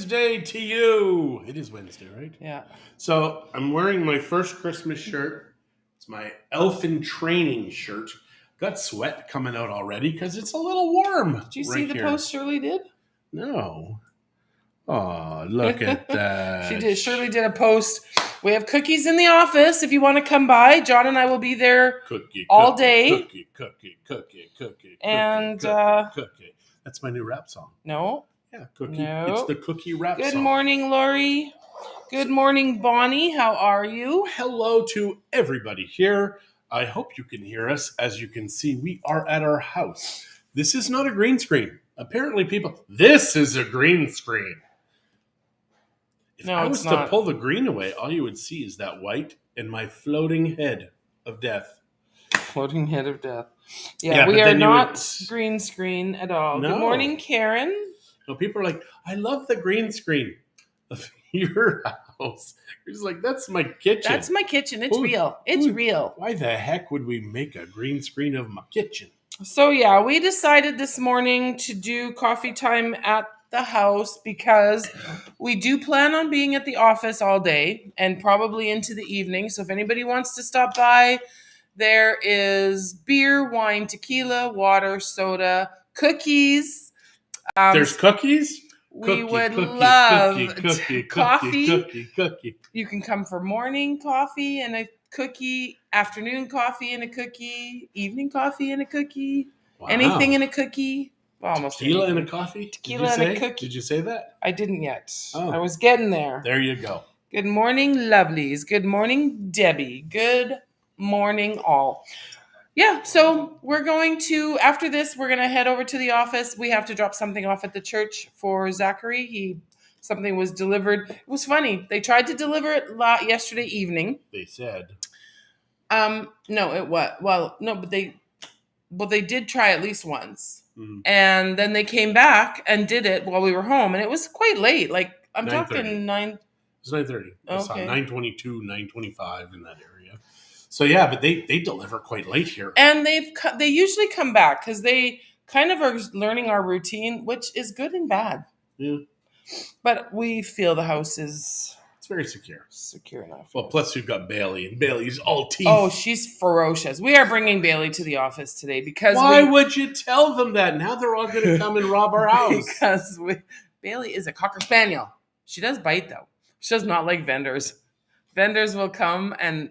Wednesday to you. It is Wednesday, right? Yeah. So I'm wearing my first Christmas shirt. It's my elf in training shirt. Got sweat coming out already because it's a little warm. Did you see the post Shirley did? No. Oh, look at that. She did. Shirley did a post. We have cookies in the office. If you want to come by, John and I will be there all day. Cookie. And cookie. That's my new rap song. No. Yeah, cookie. No. It's the cookie rap song. Good morning, Lori. Good morning, Bonnie. How are you? Hello to everybody here. I hope you can hear us. As you can see, we are at our house. This is not a green screen. Apparently, this is a green screen. If I was to pull the green away, all you would see is that white and my floating head of death. Floating head of death. Yeah, we are not green screen at all. No. Good morning, Karen. No, people are like, I love the green screen of your house. You're just like, that's my kitchen. That's my kitchen. It's real. It's real. Why the heck would we make a green screen of my kitchen? So yeah, we decided this morning to do coffee time at the house because we do plan on being at the office all day and probably into the evening. So if anybody wants to stop by, there is beer, wine, tequila, water, soda, cookies. There's cookies? We would love coffee. Cookie. You can come for morning coffee and a cookie, afternoon coffee and a cookie, evening coffee and a cookie, anything in a cookie. Almost tequila and a coffee? Tequila and a cookie. Did you say that? I didn't yet. Oh. I was getting there. There you go. Good morning, lovelies. Good morning, Debbie. Good morning, all. Yeah, so we're going to, after this, we're going to head over to the office. We have to drop something off at the church for Zachary. Something was delivered. It was funny. They tried to deliver it yesterday evening. They said. No, it was. Well, no, but they did try at least once. Mm-hmm. And then they came back and did it while we were home. And it was quite late. Like, I'm talking 9. It was 9:30. Okay. 9:22, 9:25 in that area. So, yeah, but they deliver quite late here. And they usually come back because they kind of are learning our routine, which is good and bad. Yeah. But we feel the house is... It's very secure. Secure enough. Well, plus we've got Bailey, and Bailey's all teeth. Oh, she's ferocious. We are bringing Bailey to the office today because... Why would you tell them that? Now they're all going to come and rob our house. Because Bailey is a Cocker Spaniel. She does bite, though. She does not like vendors. Vendors will come, and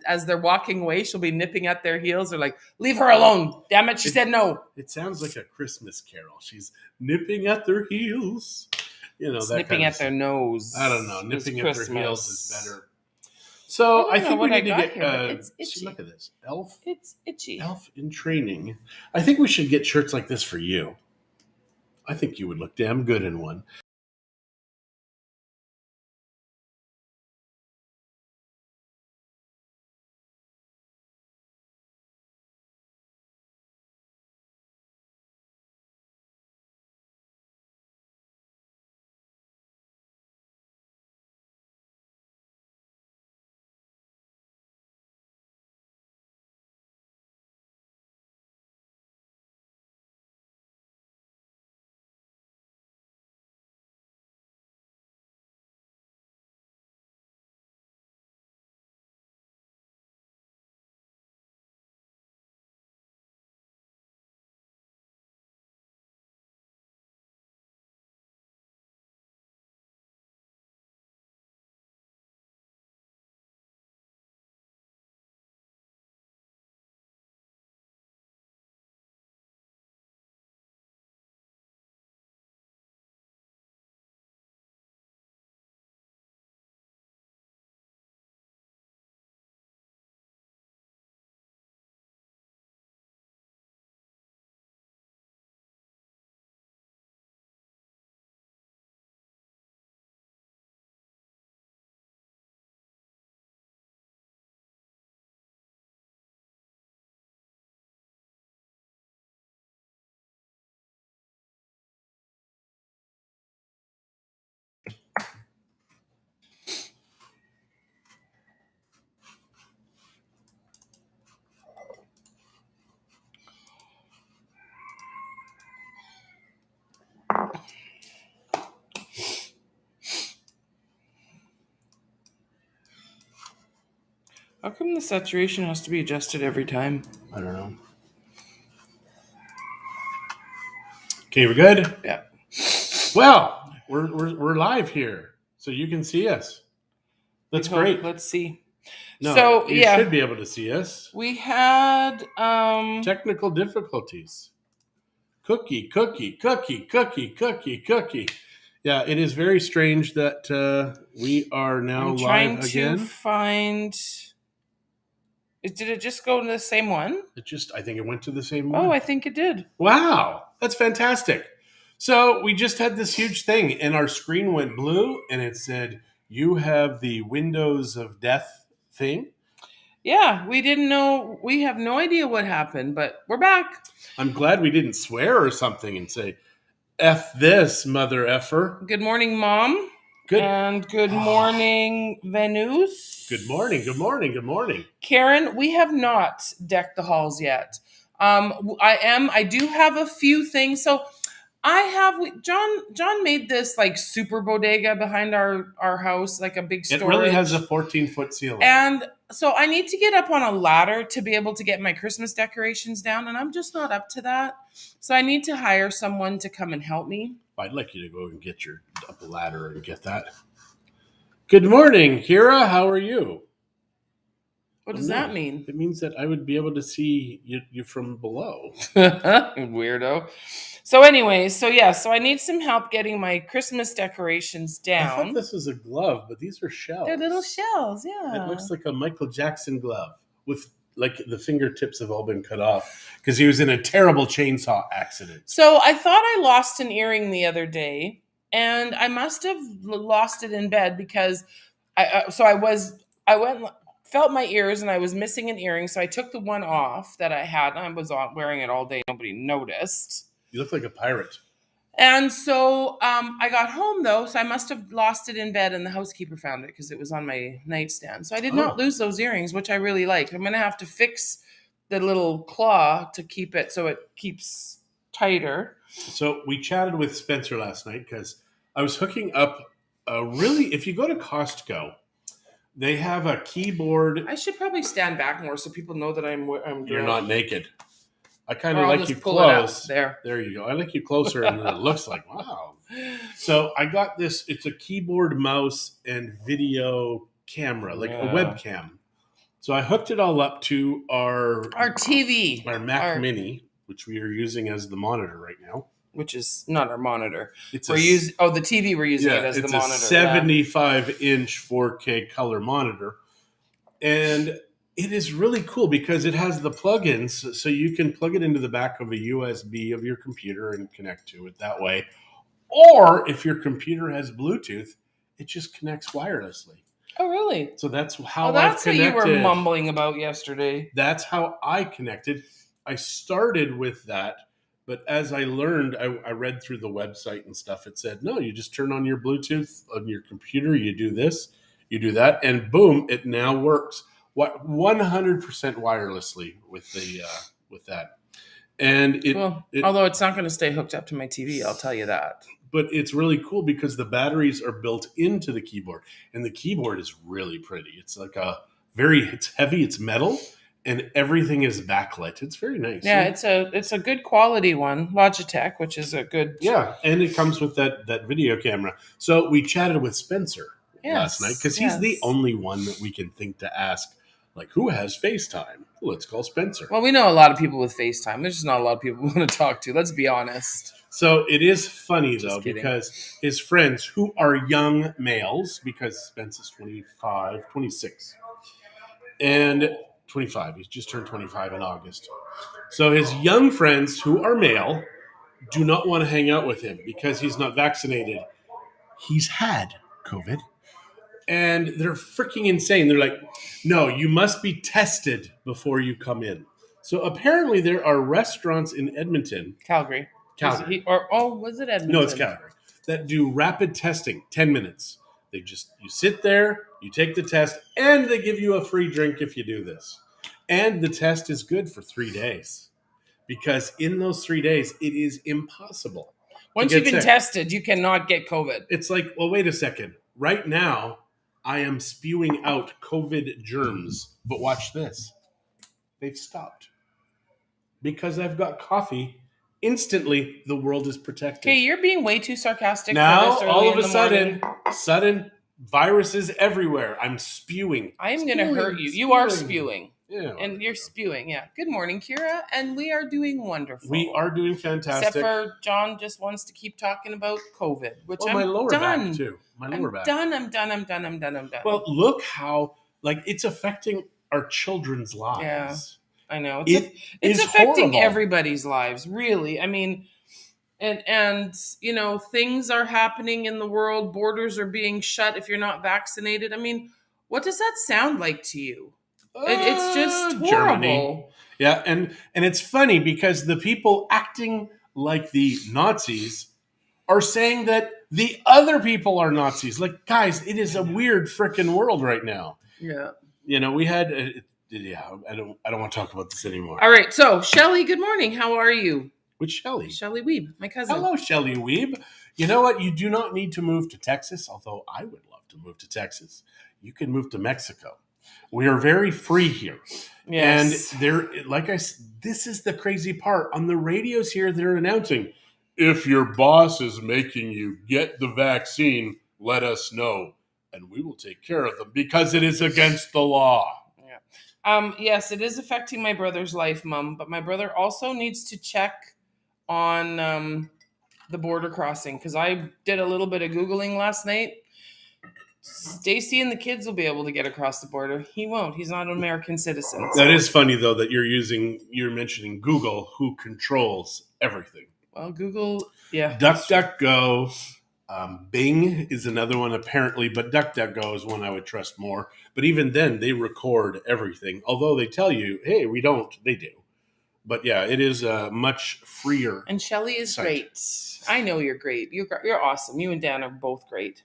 as they're walking away, she'll be nipping at their heels. They're like, leave her alone. Damn it, she said no. It sounds like a Christmas carol. She's nipping at their heels. You know, nipping at their nose. I don't know. Nipping at their heels is better. So I think we need to get... it's itchy. Look at this. Elf. It's itchy. Elf in training. I think we should get shirts like this for you. I think you would look damn good in one. How come the saturation has to be adjusted every time? I don't know. Okay, we're good? Yeah. Well, we're live here, so you can see us. That's great. Let's see. No, So you should be able to see us. we had Technical difficulties. Cookie. Yeah, it is very strange that we are now I'm trying live to again. find. Did it just go to the same one? I think it went to the same one. Oh, I think it did. Wow, that's fantastic. So we just had this huge thing, and our screen went blue, and it said, "You have the Windows of Death thing." Yeah, we didn't know. We have no idea what happened, but we're back. I'm glad we didn't swear or something and say, "F this, mother effer." Good morning, Mom. Good. And good morning, Venus. Good morning. Karen, we have not decked the halls yet. I do have a few things. So John made this like super bodega behind our house, like a big storage. It really has a 14-foot ceiling. And so I need to get up on a ladder to be able to get my Christmas decorations down, and I'm just not up to that. So I need to hire someone to come and help me. I'd like you to go and get your up a ladder and get that. Good morning, Kira. How are you? What does that mean? It means that I would be able to see you from below. Weirdo. So anyways, so I need some help getting my Christmas decorations down. I thought this was a glove, but these are shells. They're little shells, yeah. It looks like a Michael Jackson glove with like the fingertips have all been cut off because he was in a terrible chainsaw accident. So I thought I lost an earring the other day, and I must have lost it in bed because I went felt my ears and I was missing an earring, so I took the one off that I had. I was wearing it all day. Nobody noticed. You look like a pirate. And so I got home, though, so I must have lost it in bed, and the housekeeper found it because it was on my nightstand. So I did not lose those earrings, which I really like. I'm going to have to fix the little claw to keep it so it keeps tighter. So we chatted with Spencer last night because I was hooking up if you go to Costco, they have a keyboard. I should probably stand back more so people know that I'm You're not naked. I kind Or of I'll like just you pull it up. close. There. There you go. I like you closer, and it looks like, wow. So I got this. It's a keyboard, mouse, and video camera, like a webcam. So I hooked it all up to our TV, our Mac Mini, which we are using as the monitor right now. Which is not our monitor. It's the TV we're using it as the monitor. It's a 75-inch 4K color monitor, and it is really cool because it has the plugins, so you can plug it into the back of a USB of your computer and connect to it that way. Or if your computer has Bluetooth, it just connects wirelessly. Oh, really? So that's how that's I've connected. What you were mumbling about yesterday. That's how I connected. I started with that, but as I learned, I read through the website and stuff. It said, no, you just turn on your Bluetooth on your computer, you do this, you do that, and boom, it now works. 100% wirelessly with that. And although it's not going to stay hooked up to my TV, I'll tell you that. But it's really cool because the batteries are built into the keyboard, and the keyboard is really pretty. It's like it's heavy, it's metal, and everything is backlit. It's very nice. Yeah, it's a good quality one, Logitech, which is a good. Yeah, and it comes with that video camera. So we chatted with Spencer last night because he's the only one that we can think to ask, like, who has FaceTime? Let's call Spencer. Well, we know a lot of people with FaceTime. There's just not a lot of people we want to talk to. Let's be honest. So it is funny, though, because his friends, who are young males, because Spence is 26, and 25. He's just turned 25 in August. So his young friends, who are male, do not want to hang out with him because he's not vaccinated. He's had COVID. And they're freaking insane. They're like, no, you must be tested before you come in. So apparently there are restaurants in Edmonton. Calgary. Was it Edmonton? No, it's Calgary. That do rapid testing, 10 minutes. You sit there, you take the test, and they give you a free drink if you do this. And the test is good for 3 days. Because in those 3 days, it is impossible. Once you've been tested, you cannot get COVID. It's like, well, wait a second. Right now, I am spewing out COVID germs. But watch this. They've stopped. Because I've got coffee, instantly the world is protected. Okay, you're being way too sarcastic Now, for this early all of in a the sudden, morning. viruses everywhere. I'm spewing. I am going to hurt you. You are spewing. Yeah, And you're spewing, yeah. Good morning, Kira. And we are doing wonderful. we are doing fantastic. Except for John just wants to keep talking about COVID, which my lower done. back too. My lower back. I'm done. Well, look how it's affecting our children's lives. Yeah, I know. It's affecting horrible. everybody's lives, really. I mean, and things are happening in the world. Borders are being shut if you're not vaccinated. I mean, what does that sound like to you? It's just horrible. Germany. Yeah, and it's funny because the people acting like the Nazis are saying that the other people are Nazis. Like, guys, it is a weird freaking world right now. Yeah. We had I don't want to talk about this anymore. All right. So, Shelly, good morning. How are you? Which Shelly? Shelly Weeb, my cousin. Hello, Shelly Weeb. You know what? You do not need to move to Texas, although I would love to move to Texas. You can move to Mexico. We are very free here. Yes. And this is the crazy part. On the radios here, they're announcing, if your boss is making you get the vaccine, let us know, and we will take care of them because it is against the law. Yeah. Yes, it is affecting my brother's life, Mom, but my brother also needs to check on the border crossing because I did a little bit of Googling last night. Stacy and the kids will be able to get across the border. He won't. He's not an American citizen. So. That is funny, though, that you're mentioning Google, who controls everything. Well, Google, yeah. DuckDuckGo, Bing is another one apparently, but DuckDuckGo is one I would trust more. But even then, they record everything. Although they tell you, hey, we don't, they do. But yeah, it is much freer. And Shelly is great. I know you're great. You're awesome. You and Dan are both great.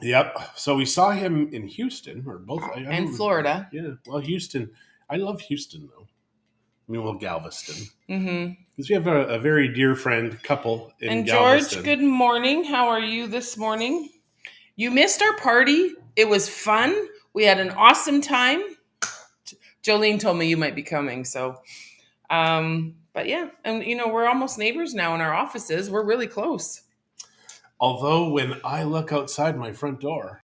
Yep. So we saw him in Houston, or both. And Florida. Yeah. Well, Houston. I love Houston, though. I mean, well, Galveston. Mm-hmm. Because we have a very dear friend couple in and Galveston. George, good morning. How are you this morning? You missed our party. It was fun. We had an awesome time. Jolene told me you might be coming, so... but yeah, and we're almost neighbors now in our offices. We're really close. Although when I look outside my front door,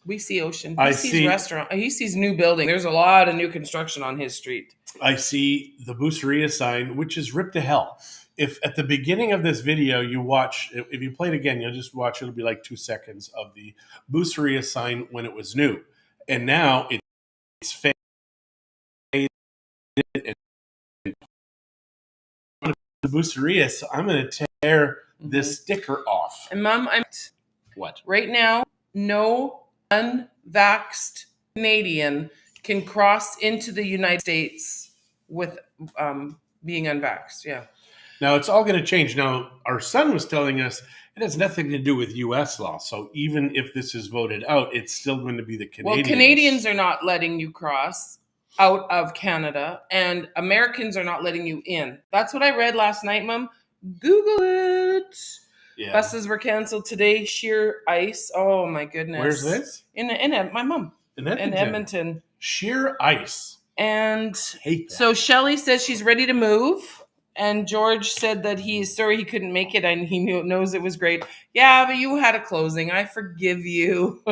we see ocean. He sees restaurant. He sees new building. There's a lot of new construction on his street. I see the Boosteria sign, which is ripped to hell. If at the beginning of this video you watch, if you play it again, you'll just watch. It'll be like 2 seconds of the Boosteria sign when it was new, and now it's faded. The Boosteria, so I'm going to tear this sticker off. And Mom, what? Right now, no unvaxxed Canadian can cross into the United States with being unvaxxed. Yeah. Now it's all going to change. Now our son was telling us it has nothing to do with U.S. law. So even if this is voted out, it's still going to be the Canadians. Well, Canadians are not letting you cross out of Canada, and Americans are not letting you in. That's what I read last night, Mom. Google it. Yeah. Buses were canceled today. Sheer ice. Oh my goodness. Where's this? In my mom. In Edmonton. Sheer ice. And so Shelly says she's ready to move. And George said that he's sorry he couldn't make it and he knows it was great. Yeah, but you had a closing. I forgive you.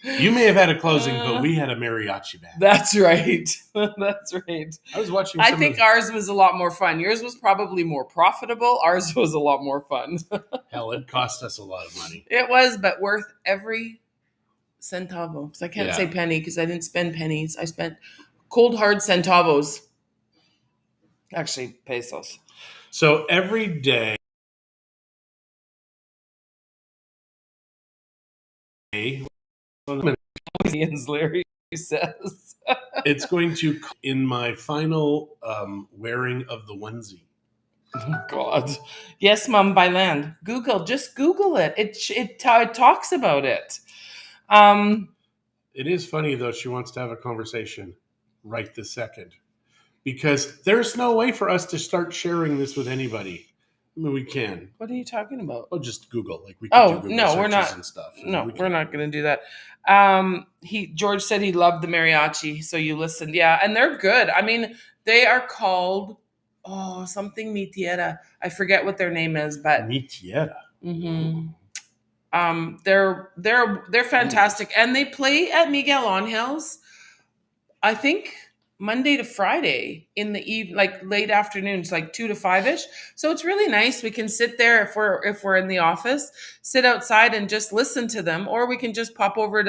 You may have had a closing, but we had a mariachi band. That's right. That's right. I was watching. I think ours was a lot more fun. Yours was probably more profitable. Ours was a lot more fun. Hell, it cost us a lot of money. It was, but worth every centavo. Because I can't say penny because I didn't spend pennies. I spent cold hard centavos. Actually, pesos. So every day. Larry says it's going to in my final wearing of the onesie. Oh God, yes, Mom. By land, just Google it. It talks about it. It is funny though. She wants to have a conversation right this second because there's no way for us to start sharing this with anybody. We can. What are you talking about? Oh, just Google. Like we can do Oh, Google no, we're searches not. and stuff. And No, we we're can. not going to do that. George said he loved the mariachi, so you listened. Yeah, and they're good. I mean, they are called something Mi Tierra. I forget what their name is, but Mi Tierra. mhm. They're fantastic, and they play at Miguel Angel's. I think Monday to Friday in the like late afternoons, like 2 to 5 ish. So it's really nice. We can sit there if we're in the office, sit outside and just listen to them, or we can just pop over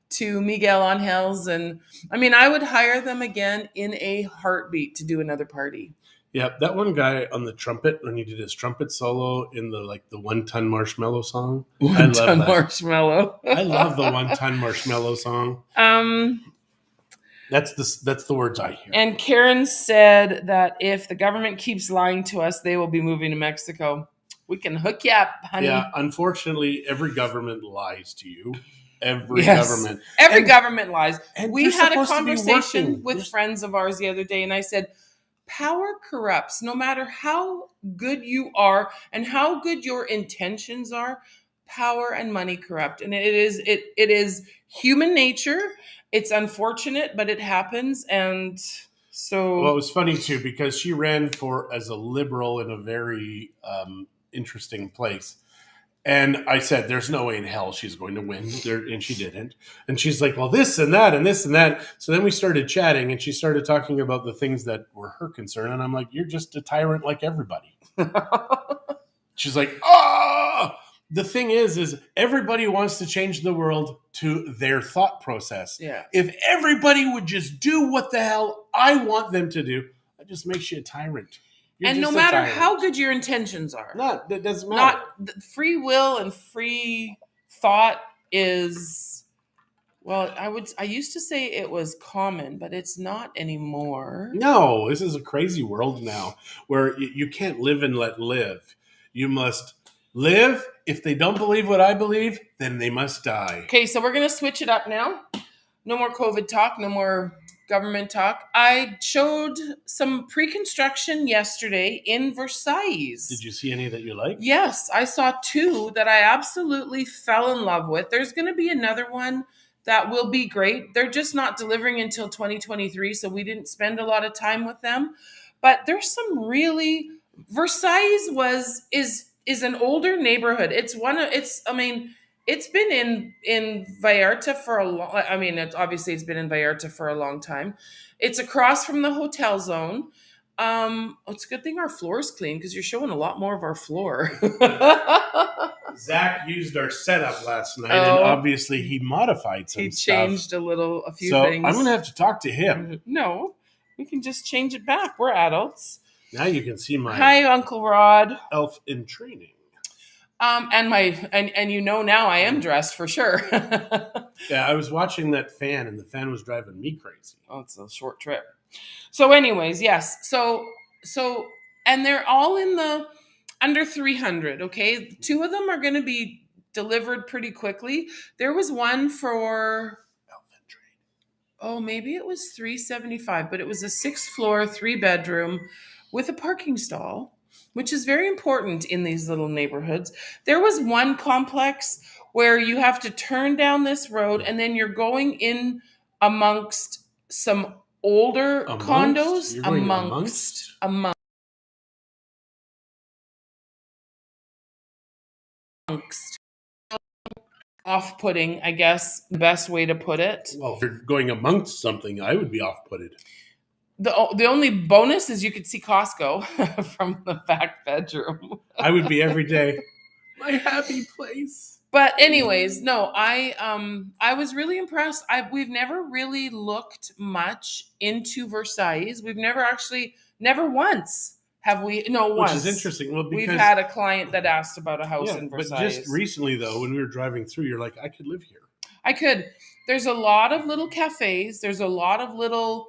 to Miguel Angel's. And I mean, I would hire them again in a heartbeat to do another party. Yeah, that one guy on the trumpet when he did his trumpet solo in the 1 ton marshmallow song. I One love ton that. marshmallow. I love the 1 ton marshmallow song. That's the words I hear. And Karen said that if the government keeps lying to us, they will be moving to Mexico. We can hook you up, honey. Yeah, unfortunately, every government lies to you. Every Yes. government. Every government lies. And We they're had a supposed to be conversation working. with friends of ours the other day, and I said, power corrupts. No matter how good you are and how good your intentions are, power and money corrupt. And it is human nature. It's unfortunate, but it happens. And so, Well, it was funny too because she ran for as a liberal in a very interesting place. And I said, "There's no way in hell she's going to win," and she didn't. And she's like, "Well, this and that, and this and that." So then we started chatting, and she started talking about the things that were her concern. And I'm like, "You're just a tyrant like everybody." She's like, "Oh." The thing is everybody wants to change the world to their thought process. yeah. If everybody would just do what the hell I want them to do, that just makes you a tyrant. You're And no just a matter tyrant. how good your intentions are, That doesn't matter. free will and free thought is, well, I used to say it was common, but it's not anymore. No, this is a crazy world now where you can't live and let live. You must live. If they don't believe what I believe, then they must die. Okay, so we're going to switch it up now. No more COVID talk, no more government talk. I showed some pre-construction yesterday in Versailles. Did you see any that you like? Yes, I saw two that I absolutely fell in love with. There's going to be another one that will be great. They're just not delivering until 2023, so we didn't spend a lot of time with them. But there's some really Versailles is an older neighborhood. It's been in Vallarta for a long. I mean, it's been in Vallarta for a long time. It's across from the hotel zone. It's a good thing our floor is clean because you're showing a lot more of our floor. Zach used our setup last night, Oh. and obviously he modified some He stuff. changed a few So things. I'm going to have to talk to him. No, we can just change it back. We're adults. Now you can see my Hi, Uncle Rod. elf in training. And you know now I am dressed for sure. Yeah, I was watching that fan, and the fan was driving me crazy. Oh, it's a short trip. So, anyways, yes. So, and they're all in the under 300. Okay, two of them are going to be delivered pretty quickly. There was one for maybe it was 375, but it was a 6th floor, 3 bedroom with a parking stall, which is very important in these little neighborhoods. There was one complex where you have to turn down this road and then you're going in amongst some older condos. You're going amongst? Off-putting, I guess, the best way to put it. Well, if you're going amongst something, I would be off-putted. The only bonus is you could see Costco from the back bedroom. I would be every day. My happy place. But anyways, no, I was really impressed. We've never really looked much into Versailles. We've never once have we. No, once. Which is interesting. Well, because we've had a client that asked about a house in Versailles. But just recently, though, when we were driving through, you're like, I could live here. I could. There's a lot of little cafes. There's a lot of little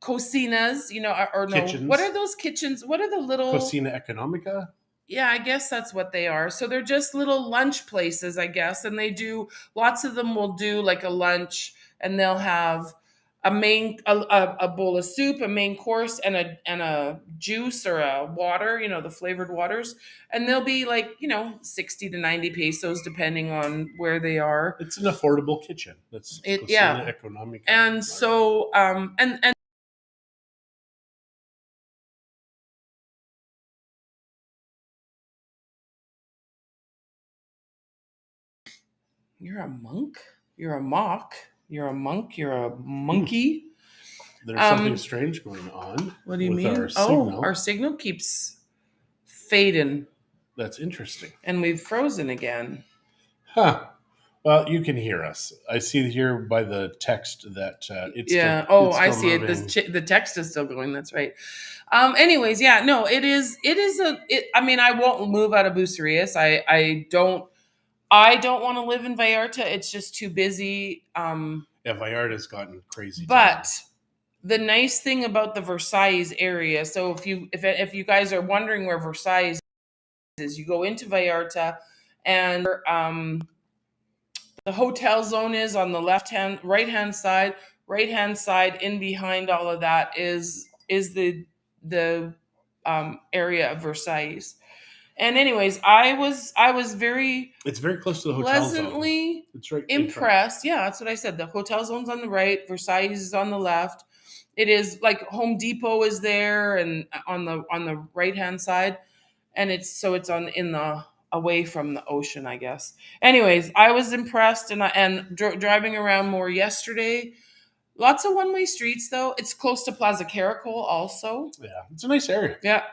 cocinas, or no. Kitchens. What are those kitchens? What are the little Cocina Economica? Yeah, I guess that's what they are. So they're just little lunch places, I guess. And lots of them will do like a lunch and they'll have a bowl of soup, a main course, and a juice or a water, the flavored waters, and they'll be like 60 to 90 pesos depending on where they are. It's an affordable kitchen. That's It cocina Yeah, económica. and so and you're a monk, you're a mock, you're a monk, you're a monkey. There's something strange going on. What do you with mean? Our signal. Our signal keeps fading. That's interesting. And we've frozen again. Huh. Well, you can hear us. I see here by the text that it's yeah. Still, I still see moving. it. The text is still going. That's right. Anyways, yeah. No, it is. It is a. It, I mean, I won't move out of Bucerias. I don't. I don't want to live in Vallarta. It's just too busy. Yeah, Vallarta's gotten crazy. But the nice thing about the Versailles area. So if you guys are wondering where Versailles is, you go into Vallarta, and the hotel zone is on the right hand side. Right hand side, in behind all of that is the area of Versailles. And anyways, I was very It's very close to the hotel pleasantly zone. It's right impressed. Yeah, that's what I said. The hotel zone's on the right, Versailles is on the left. It is like Home Depot is there, and on the right hand side, and it's on in the away from the ocean, I guess. Anyways, I was impressed, and driving around more yesterday. Lots of one-way streets, though. It's close to Plaza Caracol, also. Yeah, it's a nice area. Yeah.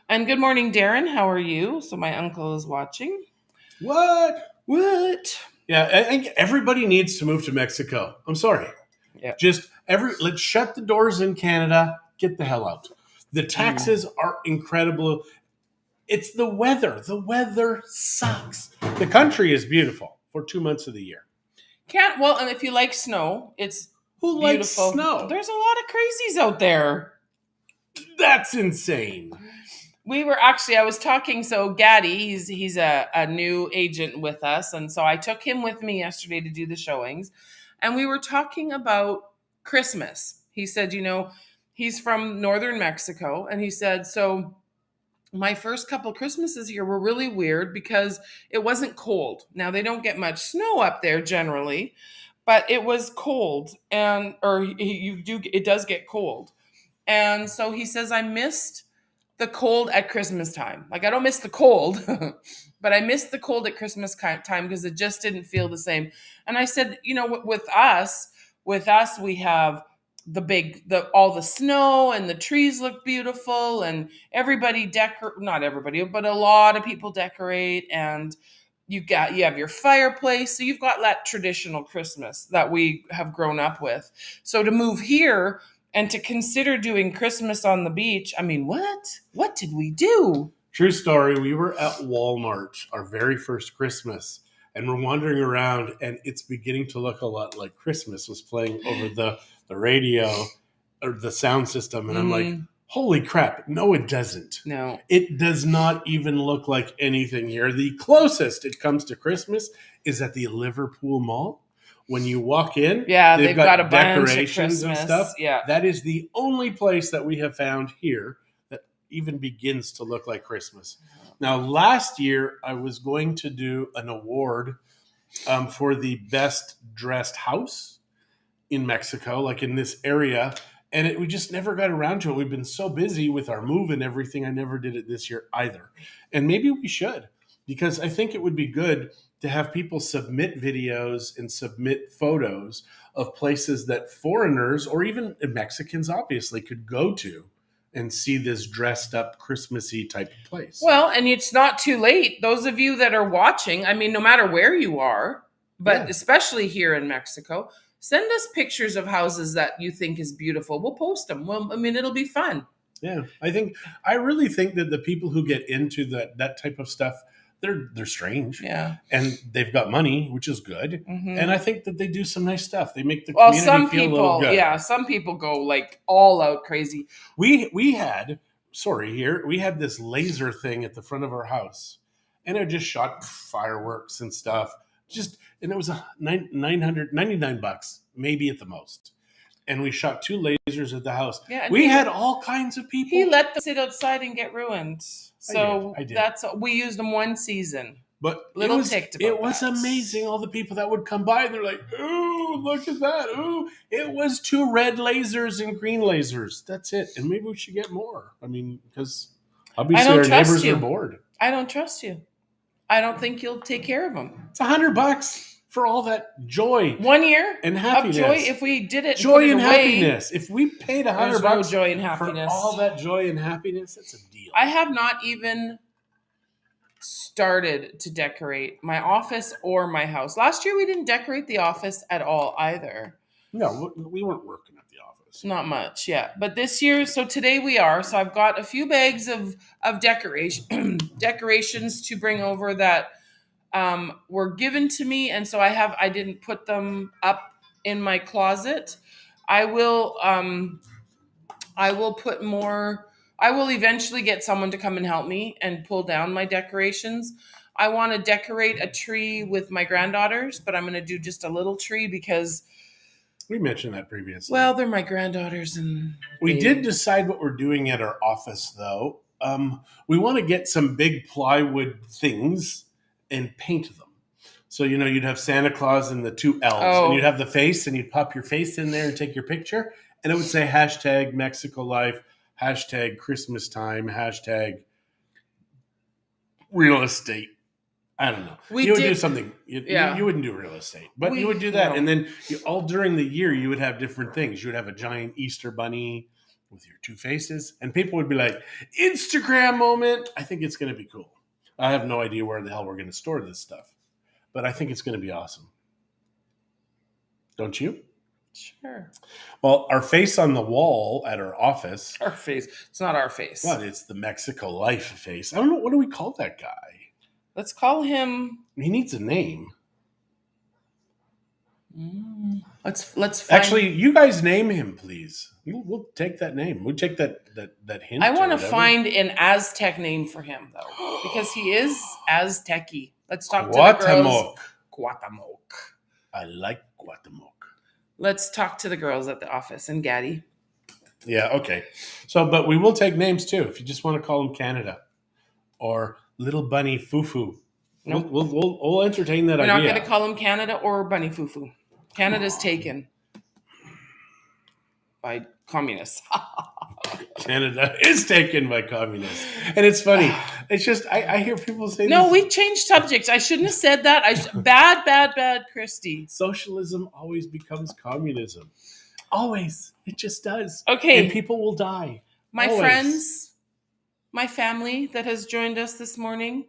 And good morning, Darren. How are you? So my uncle is watching. What? Yeah, I think everybody needs to move to Mexico. I'm sorry. Yeah. Let's shut the doors in Canada. Get the hell out. The taxes are incredible. It's the weather. The weather sucks. The country is beautiful for 2 months of the year. And if you like snow, it's Who beautiful. likes snow? There's a lot of crazies out there. That's insane. I was talking, so Gaddy, he's a new agent with us, and so I took him with me yesterday to do the showings, and we were talking about Christmas. He said, he's from northern Mexico, and he said, so my first couple Christmases here were really weird because it wasn't cold. Now, they don't get much snow up there generally, but it was cold, it does get cold. And so he says, I missed the cold at Christmas time. Like, I don't miss the cold, but I missed the cold at Christmas time because it just didn't feel the same. And I said, with us, we have all the snow, and the trees look beautiful, and not everybody, but a lot of people decorate, and you have your fireplace. So you've got that traditional Christmas that we have grown up with. So to move here and to consider doing Christmas on the beach, I mean, what did we do? True story. We were at Walmart our very first Christmas, and we're wandering around, and it's beginning to look a lot like Christmas was playing over the radio or the sound system. And I'm like, holy crap. No, it doesn't. No. It does not even look like anything here. The closest it comes to Christmas is at the Liverpool Mall. When you walk in, they've got a decorations and stuff. Yeah. That is the only place that we have found here that even begins to look like Christmas. Now, last year, I was going to do an award for the best dressed house in Mexico, like in this area. And we just never got around to it. We've been so busy with our move and everything. I never did it this year either. And maybe we should, because I think it would be good to have people submit videos and submit photos of places that foreigners or even Mexicans obviously could go to and see this dressed up Christmassy type of place. Well, and it's not too late. Those of you that are watching, I mean, no matter where you are, but especially here in Mexico, send us pictures of houses that you think is beautiful. We'll post them. Well, I mean, it'll be fun. Yeah, I really think that the people who get into that type of stuff, they're strange. Yeah. And they've got money, which is good. Mm-hmm. And I think that they do some nice stuff. They make the community feel a little good. Yeah, some people go like all out crazy. We had this laser thing at the front of our house, and it just shot fireworks and stuff. And it was $999, maybe at the most. and we shot 2 lasers at the house. Yeah, and we had all kinds of people. He let them sit outside and get ruined. So I did. we used them one season. But Little ticked about it was that. amazing. All the people that would come by, and they're like, "Ooh, look at that! Ooh, it was 2 red lasers and green lasers. That's it." And maybe we should get more. I mean, because obviously our neighbors are bored. I don't trust you. I don't think you'll take care of them. It's $100 for all that joy, 1 year and happiness. of joy. If we did it, joy and happiness. If we paid $100 no joy and happiness for all that joy and happiness, that's a deal. I have not even started to decorate my office or my house. Last year we didn't decorate the office at all either. No, we weren't working at the office. Not much, yeah. But this year, so today we are. So I've got a few bags of decorations to bring over that were given to me, and so I didn't put them up in my closet. I will put more. I will eventually get someone to come and help me and pull down my decorations. I want to decorate a tree with my granddaughters, but I'm going to do just a little tree because we mentioned that previously. Well, they're my granddaughters, and we did decide what we're doing at our office, though. We want to get some big plywood things and paint them. So, you'd have Santa Claus and the 2 elves, and you'd have the face, and you'd pop your face in there and take your picture, and it would say hashtag Mexico Life, hashtag Christmas time, hashtag real estate. I don't know. You would do something. You wouldn't do real estate, but you would do that. No. And then all during the year, you would have different things. You would have a giant Easter bunny with your 2 faces, and people would be like, Instagram moment. I think it's going to be cool. I have no idea where the hell we're going to store this stuff, but I think it's going to be awesome. Don't you? Sure. Well, our face on the wall at our office. Our face. It's not our face. What? It's the Mexico Life face. I don't know. What do we call that guy? Let's call him. He needs a name. Let's find. Actually, you guys name him, please. We'll take that name. We'll take that hint. I want to find an Aztec name for him though, because he is Aztec-y. Let's talk to the girls. Cuauhtémoc. I like Cuauhtémoc. Let's talk to the girls at the office and Gaddy. Yeah. Okay. So, but we will take names too. If you just want to call him Canada or Little Bunny Fufu. Nope. We'll entertain that idea. We're not going to call him Canada or Bunny Fufu. Canada's taken by communists. Canada is taken by communists. And it's funny. It's just, I hear people say No, we changed subjects. I shouldn't have said that. Bad, Christie. Socialism always becomes communism. Always. It just does. Okay. And people will die. My friends, my family that has joined us this morning,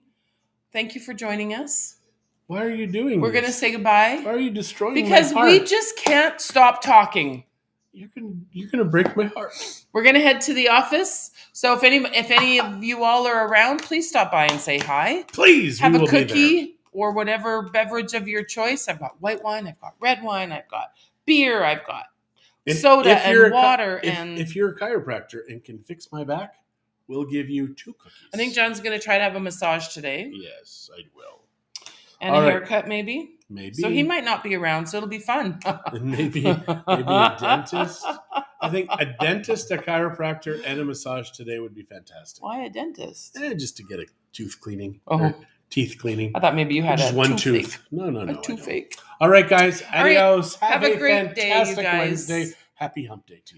thank you for joining us. Why are you doing We're going to say goodbye. Why are you destroying because my heart? We just can't stop talking. You're gonna break my heart. We're gonna head to the office. So if any of you all are around, please stop by and say hi. Please, have a cookie or whatever beverage of your choice. I've got white wine, I've got red wine, I've got beer, I've got soda and water. If you're a chiropractor and can fix my back, we'll give you 2 cookies. I think John's gonna try to have a massage today. Yes, I will. And all a haircut, maybe. Maybe. So he might not be around, so it'll be fun. maybe a dentist. I think a dentist, a chiropractor, and a massage today would be fantastic. Why a dentist? Just to get a tooth cleaning. Oh. Teeth cleaning. I thought maybe you had just one tooth. No. A toothache. All right, guys. Adios. Right. Have a great day, you guys. Wednesday. Happy hump day to you.